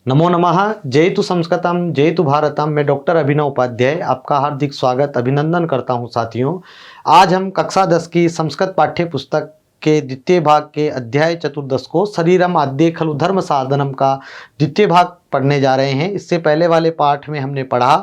नमो नमः। जयतु संस्कृतम जयतु भारतम। मैं डॉक्टर अभिनव उपाध्याय आपका हार्दिक स्वागत अभिनंदन करता हूं। साथियों, आज हम कक्षा 10 की संस्कृत पाठ्य पुस्तक के द्वितीय भाग के अध्याय चतुर्दश को शरीरम आद्य खलु धर्म साधनम का द्वितीय भाग पढ़ने जा रहे हैं। इससे पहले वाले पाठ में हमने पढ़ा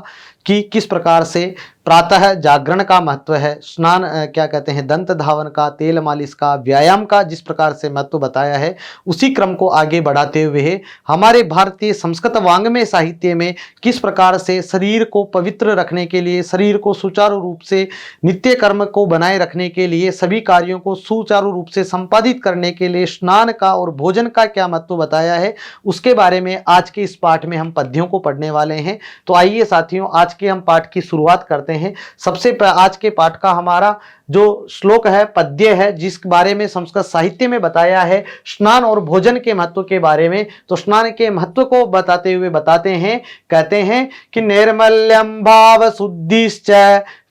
कि किस प्रकार से प्रातः जागरण का महत्व है, स्नान क्या कहते हैं, दंत धावन का, तेल मालिश का, व्यायाम का जिस प्रकार से महत्व बताया है, उसी क्रम को आगे बढ़ाते हुए हमारे भारतीय संस्कृत वाङ्मय साहित्य में किस प्रकार से शरीर को पवित्र रखने के लिए, शरीर को सुचारू रूप से नित्य कर्म को बनाए रखने के लिए, सभी कार्यों को सुचारू रूप से संपादित करने के लिए स्नान का और भोजन का क्या महत्व बताया है, उसके बारे में आज के इस पाठ में हम पद्यों को पढ़ने वाले हैं। तो आइए साथियों, आज के हम पाठ की शुरुआत करते हैं। सबसे आज के पाठ का हमारा जो श्लोक है, पद्य है, जिस बारे में संस्कृत साहित्य में बताया है स्नान और भोजन के महत्व के बारे में। तो स्नान के महत्व को बताते हुए बताते हैं, कहते हैं कि नैर्मल्यम भाव शुद्धिश्च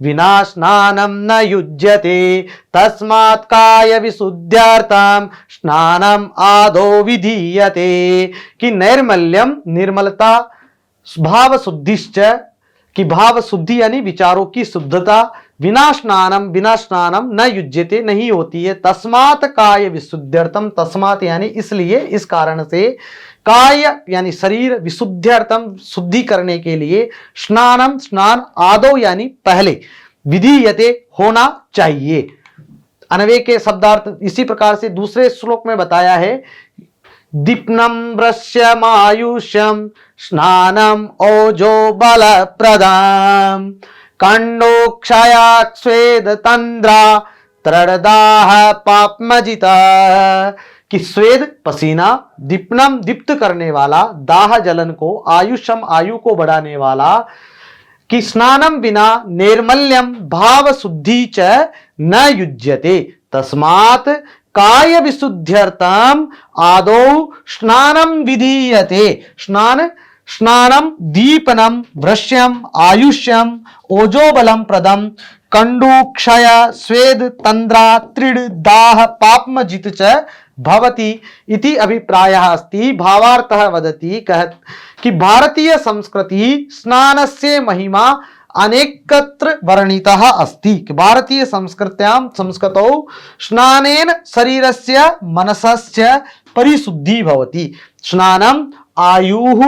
विना स्नानम न युज्यते तस्मात् काय विशुद्ध्यर्थम स्नानम आदौ विधीयते। कि नैर्मल्यम निर्मलता, भाव शुद्धिश्च कि भाव शुद्धि यानी विचारों की शुद्धता, बिना स्नानम न युज्यते नहीं होती है, तस्मात् काय विशुद्ध्यर्थम, तस्मात् यानी इसलिए, इस कारण से, काय यानी शरीर, विशुद्ध्यर्थम शुद्धि करने के लिए, स्नान आदौ यानी पहले, विधीयते होना चाहिए। अन्वय के शब्दार्थ इसी प्रकार से दूसरे श्लोक में बताया है, दीप्नम वृश्यमायुष्यम स्नानम ओजो बलप्रदम कंडोक्षया स्वेद तंद्रा त्रदाह पापमजिता। कि स्वेद पसीना, दीप्नम दीप्त करने वाला, दाह जलन को, आयुष्यम आयु को बढ़ाने वाला, कि स्नानम बिना नैर्मल्यम भाव शुद्धि च न युज्यते तस्मात् काय विशुद्ध्यर्थम आदौ स्नानम विधीयते। स्नानम दीपनम वृश्यम आयुष्यम ओजोबलम प्रदम कंडूक्षय स्वेद तंद्रा त्रिड दाह पापमजित च भवति इति अभिप्रायः अस्ति। भावार्थः वदति कि भारतीय संस्कृति स्नानस्य महिमा अनेकत्र वर्णितः अस्ति। भारतीय संस्कृतौ स्नानेन शरीरस्य मनसस्य परिशुद्धि भवति। स्नानम आयुः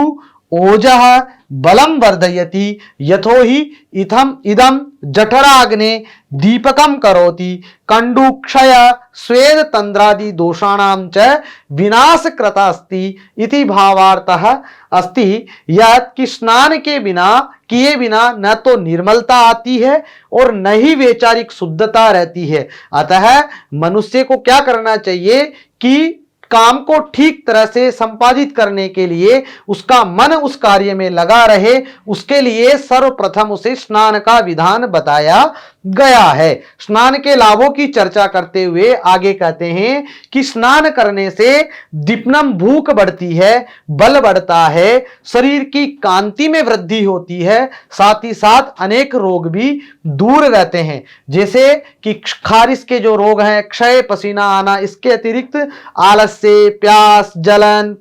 ओजः बलं वर्धयति यतो हि इदं जठराग्ने दीपकं करोति कंडूक्षय स्वेद तंद्रादि दोषाणां च विनाशकृता अस्ति इति भावार्थः अस्ति। यत् कि स्नान के बिना किए बिना न तो निर्मलता आती है और न ही वैचारिक शुद्धता रहती है। अतः मनुष्य को क्या करना चाहिए कि काम को ठीक तरह से संपादित करने के लिए उसका मन उस कार्य में लगा रहे, उसके लिए सर्वप्रथम उसे स्नान का विधान बताया गया है। स्नान के लाभों की चर्चा करते हुए आगे कहते हैं कि स्नान करने से दीप्नम भूख बढ़ती है, बल बढ़ता है, शरीर की कांति में वृद्धि होती है, साथ ही साथ अनेक रोग भी दूर रहते हैं, जैसे कि खारिश के जो रोग हैं, क्षय, पसीना आना, इसके अतिरिक्त आलस्य, प्यास, जलन,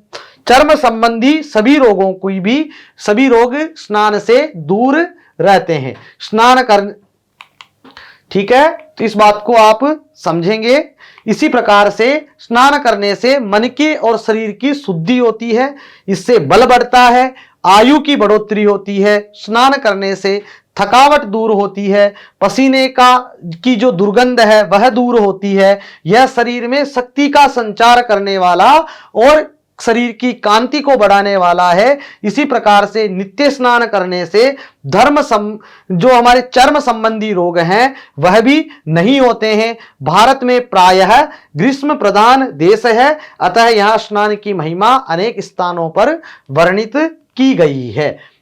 चर्म संबंधी सभी रोगों की भी, सभी रोग स्नान से दूर रहते हैं। स्नान कर, ठीक है, तो इस बात को आप समझेंगे। इसी प्रकार से स्नान करने से मन की और शरीर की शुद्धि होती है, इससे बल बढ़ता है, आयु की बढ़ोतरी होती है, स्नान करने से थकावट दूर होती है, पसीने की जो दुर्गंध है वह दूर होती है, यह शरीर में शक्ति का संचार करने वाला और शरीर की कांति को बढ़ाने वाला है। इसी प्रकार से नित्य स्नान करने से जो हमारे चर्म संबंधी रोग हैं वह भी नहीं होते हैं। भारत में प्रायः ग्रीष्म प्रधान देश है, अतः यहाँ स्नान की महिमा अनेक स्थानों पर वर्णित की गई है।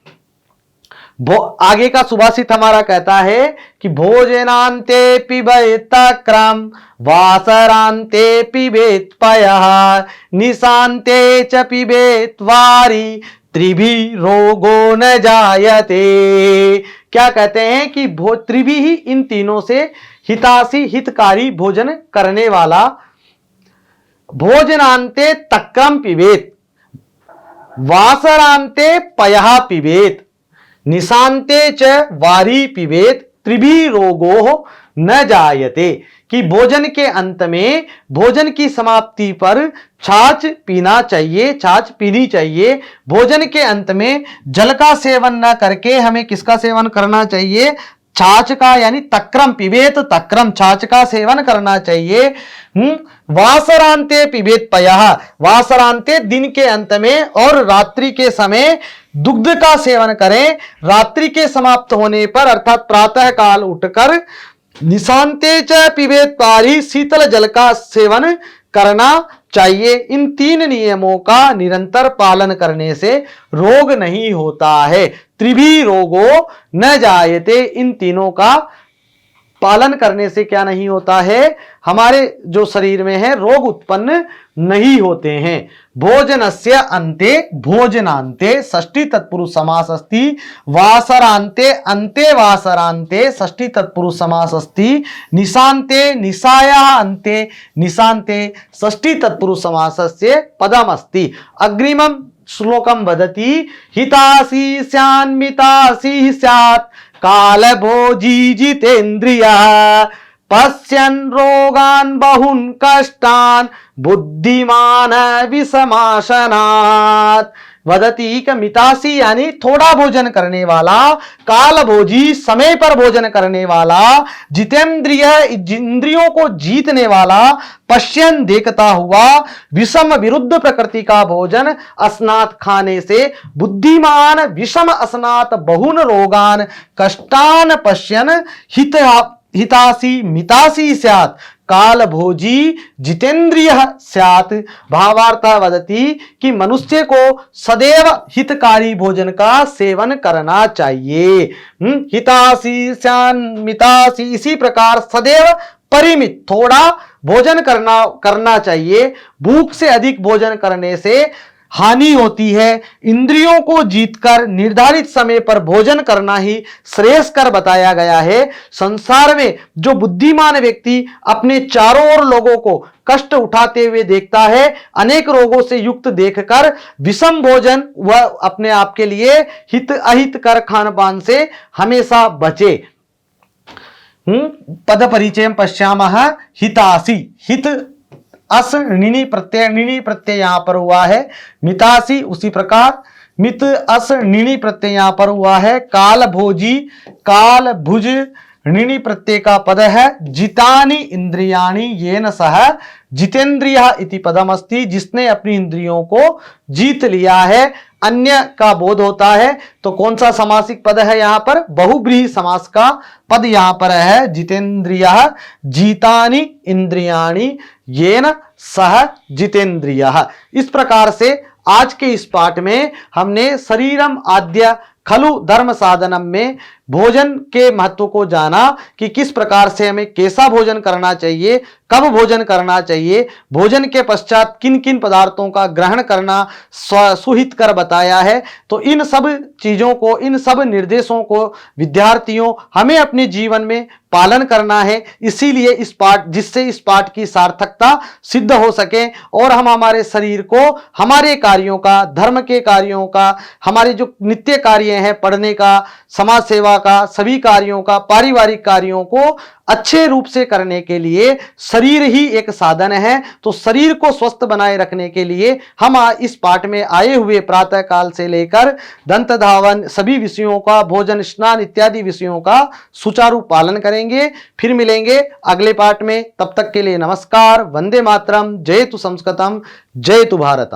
आगे का सुभाषित हमारा कहता है कि भोजनांते पिबेत क्रम वासरांते पिबेत पयः निशांते च पिबेत वारी त्रिभी रोगो न जायते। क्या कहते हैं कि त्रिभी ही इन तीनों से हितासी हितकारी भोजन करने वाला, भोजनांते तक्रम पिबेत, वासरांते पयः पिबेत, निशांते च वारी पिबेत, त्रिभी रोगो न जायते। कि भोजन के अंत में, भोजन की समाप्ति पर छाछ पीना चाहिए, छाछ पीनी चाहिए। भोजन के अंत में जल का सेवन न करके हमें किसका सेवन करना चाहिए? छाछ का, यानी तक्रम पिबेत, तक्रम छाछ का सेवन करना चाहिए। वासरांते पिबेत पयः, वासरांते दिन के अंत में और रात्रि के समय दुग्ध का सेवन करें। रात्रि के समाप्त होने पर अर्थात प्रातः काल उठकर निशांते च पिबेत पारी, शीतल जल का सेवन करना चाहिए। इन 3 नियमों का निरंतर पालन करने से रोग नहीं होता है। त्रिभी रोगो न जायते, इन तीनों का पालन करने से क्या नहीं होता है? हमारे जो शरीर में है रोग उत्पन्न नहीं होते हैं। भोजनस्य अन्ते भोजनान्ते षष्ठी तत्पुरुष समास अस्ति, वासरान्ते अन्ते वासरान्ते षष्ठी तत्पुरुष समास अस्ति, निशान्ते निशायाः अन्ते निशान्ते षष्ठी तत्पुरुष समासस्य पदमस्ति। अग्रिमं श्लोकं वदति हितासी स्यान्मितासी स्यात् कालभोजी जितेन्द्रियः पश्यन् रोगान् बहुन् कष्टान् बुद्धिमान विषमाशनात्। वदति कि मितासी यानी थोड़ा भोजन करने वाला, काल भोजी समय पर भोजन करने वाला, जितेंद्रिय इंद्रियों को जीतने वाला, पश्यन देखता हुआ, विषम विरुद्ध प्रकृति का भोजन अस्नात खाने से, बुद्धिमान विषम अस्नात बहुन रोगान कष्टान पश्यन हितासी मितासी स्यात् काल भोजी जितेंद्रिय स्यात्। भावार्थ वदति कि मनुष्य को सदैव हितकारी भोजन का सेवन करना चाहिए। हितासी स्यान् मितासी, इसी प्रकार सदैव परिमित थोड़ा भोजन करना चाहिए। भूख से अधिक भोजन करने से हानि होती है। इंद्रियों को जीतकर निर्धारित समय पर भोजन करना ही श्रेयस्कर बताया गया है। संसार में जो बुद्धिमान व्यक्ति अपने चारों ओर लोगों को कष्ट उठाते हुए देखता है, अनेक रोगों से युक्त देखकर विषम भोजन वह अपने आप के लिए हित अहित कर खान पान से हमेशा बचे। पद परिचय पश्यामः। हितासी, हित अस णिनि प्रत्यय यहां पर हुआ है। मितासी उसी प्रकार मित अस णिनि प्रत्यय यहां पर हुआ है। काल भोजी, काल भुज णिनि प्रत्यय का पद है। जितानि इंद्रियाणि येन सह जितेंद्रियः इति पदम अस्ति, जिसने अपनी इंद्रियों को जीत लिया है। अन्य का बोध होता है तो कौन सा समासिक पद है यहां पर? बहुब्रीहि समास का पद यहां पर है। जितेंद्रियः जीतानि इंद्रियाणि येन सह जितेंद्रियः। इस प्रकार से आज के इस पाठ में हमने शरीरम आद्य खलु धर्म साधनम में भोजन के महत्व को जाना कि किस प्रकार से हमें कैसा भोजन करना चाहिए, कब भोजन करना चाहिए, भोजन के पश्चात किन किन पदार्थों का ग्रहण करना सुहित कर बताया है। तो इन सब चीजों को, इन सब निर्देशों को विद्यार्थियों हमें अपने जीवन में पालन करना है। इसीलिए इस पाठ, जिससे इस पाठ की सार्थकता सिद्ध हो सके और हम हमारे शरीर को हमारे कार्यों का, धर्म के कार्यों का, हमारे जो नित्य कार्य हैं पढ़ने का, समाज सेवा का, सभी कार्यों का, पारिवारिक कार्यों को अच्छे रूप से करने के लिए शरीर ही एक साधन है। तो शरीर को स्वस्थ बनाए रखने के लिए हम इस पाठ में आए हुए प्रातः काल से लेकर दंत धावन सभी विषयों का, भोजन स्नान इत्यादि विषयों का सुचारू पालन करेंगे। फिर मिलेंगे अगले पाठ में। तब तक के लिए नमस्कार। वंदे मातरम। जय तु संस्कृतम, जय तु भारतम।